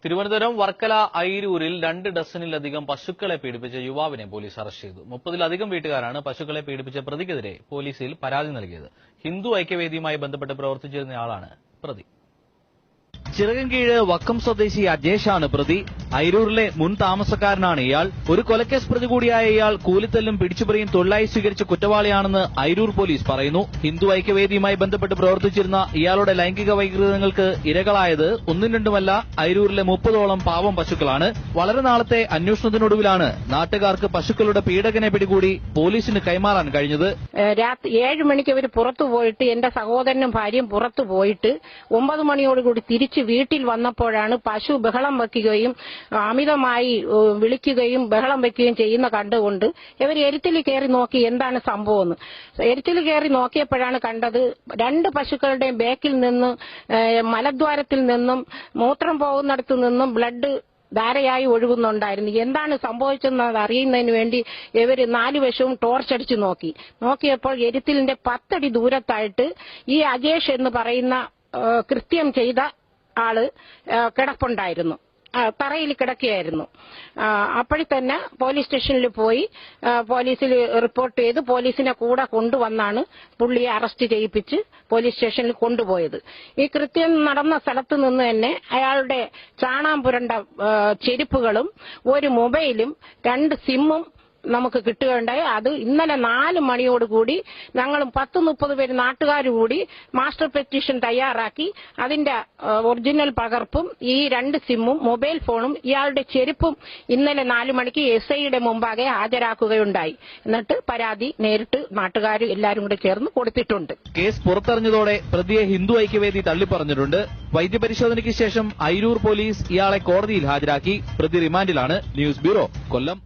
തിരുവനന്തപുരം വർക്കല അയിരൂരിൽ 2 ഡസനിലധികം പശുക്കളെ പീഡിപ്പിച്ച യുവാവിനെ പോലീസ് അറസ്റ്റ് ചെയ്തു. 30-ലധികം വീട്ടുകാരാണ് പശുക്കളെ പീഡിപ്പിച്ച പ്രതിക്കെതിരെ പോലീസിൽ പരാതി നൽകിയത്. ഹിന്ദു ഐക്യവേദിയുമായി ബന്ധപ്പെട്ട് പ്രവർത്തിച്ചിരുന്നയാളാണ് പ്രതി. ചിറകൻകീഴ് വക്കം സ്വദേശി അജേഷാണ് പ്രതി. അയിരൂരിലെ മുൻ താമസക്കാരനാണ് ഇയാൾ. ഒരു കൊലക്കേസ് പ്രതി കൂടിയായ ഇയാൾ കൂലിത്തല്ലും പിടിച്ചുപറിയും തൊഴിലായി സ്വീകരിച്ച കുറ്റവാളിയാണെന്ന് അയിരൂർ പോലീസ് പറയുന്നു. ഹിന്ദു ഐക്യവേദിയുമായി ബന്ധപ്പെട്ട് പ്രവർത്തിച്ചിരുന്ന ഇയാളുടെ ലൈംഗിക വൈകൃതങ്ങൾക്ക് ഇരകളായത് ഒന്നും രണ്ടുമല്ല, അയിരൂരിലെ 30ഓളം പാവം പശുക്കളാണ്. വളരെ നാളത്തെ അന്വേഷണത്തിനൊടുവിലാണ് നാട്ടുകാർക്ക് പശുക്കളുടെ പീഡകനെ പിടികൂടി പോലീസിന് കൈമാറാൻ കഴിഞ്ഞത്. രാത്രി 7 മണിക്ക് അവർ പുറത്തു പോയിട്ട്, എന്റെ സഹോദരനും ഭാര്യയും പുറത്തു പോയിട്ട് 9 മണിയോടുകൂടി തിരിച്ച് വീട്ടിൽ വന്നപ്പോഴാണ് പശു ബഹളം വയ്ക്കുകയും അമിതമായി വിളിക്കുകയും ബഹളം വയ്ക്കുകയും ചെയ്യുന്ന കണ്ടുകൊണ്ട് ഇവർ എരുത്തിൽ കയറി നോക്കി എന്താണ് സംഭവം. എരുത്തിൽ കയറി നോക്കിയപ്പോഴാണ് കണ്ടത് 2 പശുക്കളുടെയും ബേക്കിൽ നിന്ന് മലദ്വാരത്തിൽ നിന്നും മൂത്രം പോകുന്നിടത്തു നിന്നും ബ്ലഡ് ധാരയായി ഒഴുകുന്നുണ്ടായിരുന്നു. എന്താണ് സംഭവിച്ചതെന്ന് അറിയുന്നതിന് വേണ്ടി ഇവർ 4 വശവും ടോർച്ചടിച്ചു നോക്കിയപ്പോൾ എരുത്തിലിന്റെ 10 അടി ദൂരത്തായിട്ട് ഈ അജേഷ് എന്ന് പറയുന്ന കൃത്യം ചെയ്ത ആള് കിടപ്പുണ്ടായിരുന്നു, തറയിൽ കിടക്കുകയായിരുന്നു. അപ്പോഴേ തന്നെ പോലീസ് സ്റ്റേഷനിൽ പോയി പോലീസിൽ റിപ്പോർട്ട് ചെയ്ത് പോലീസിനെ കൂടെ കൊണ്ടുവന്നാണ് പുള്ളിയെ അറസ്റ്റ് ചെയ്യിപ്പിച്ച് പോലീസ് സ്റ്റേഷനിൽ കൊണ്ടുപോയത്. ഈ കൃത്യം നടന്ന സ്ഥലത്ത് നിന്ന് തന്നെ അയാളുടെ ചാണാൻ പുരണ്ട ചെരുപ്പുകളും ഒരു മൊബൈലും 2 സിമ്മും നമുക്ക് കിട്ടുകയുണ്ടായി. അത് ഇന്നലെ 4 മണിയോടുകൂടി ഞങ്ങളും 10-30 പേര് നാട്ടുകാർ കൂടി മാസ്റ്റർ പെറ്റീഷൻ തയ്യാറാക്കി അതിന്റെ ഒറിജിനൽ പകർപ്പും ഈ 2 സിമ്മും മൊബൈൽ ഫോണും ഇയാളുടെ ചെരുപ്പും ഇന്നലെ 4 മണിക്ക് SIയുടെ മുമ്പാകെ ഹാജരാക്കുകയുണ്ടായി. എന്നിട്ട് പരാതി നേരിട്ട് നാട്ടുകാർ എല്ലാവരും കൂടെ ചേർന്ന് കൊടുത്തിട്ടുണ്ട്. കേസ് പുറത്തറിഞ്ഞതോടെ പ്രതിയെ ഹിന്ദു ഐക്യവേദി തള്ളിപ്പറഞ്ഞിട്ടുണ്ട്. വൈദ്യപരിശോധനയ്ക്ക് ശേഷം അയിരൂർ പോലീസ് ഇയാളെ കോടതിയിൽ ഹാജരാക്കി. പ്രതി റിമാൻഡിലാണ്. ന്യൂസ് ബ്യൂറോ, കൊല്ലം.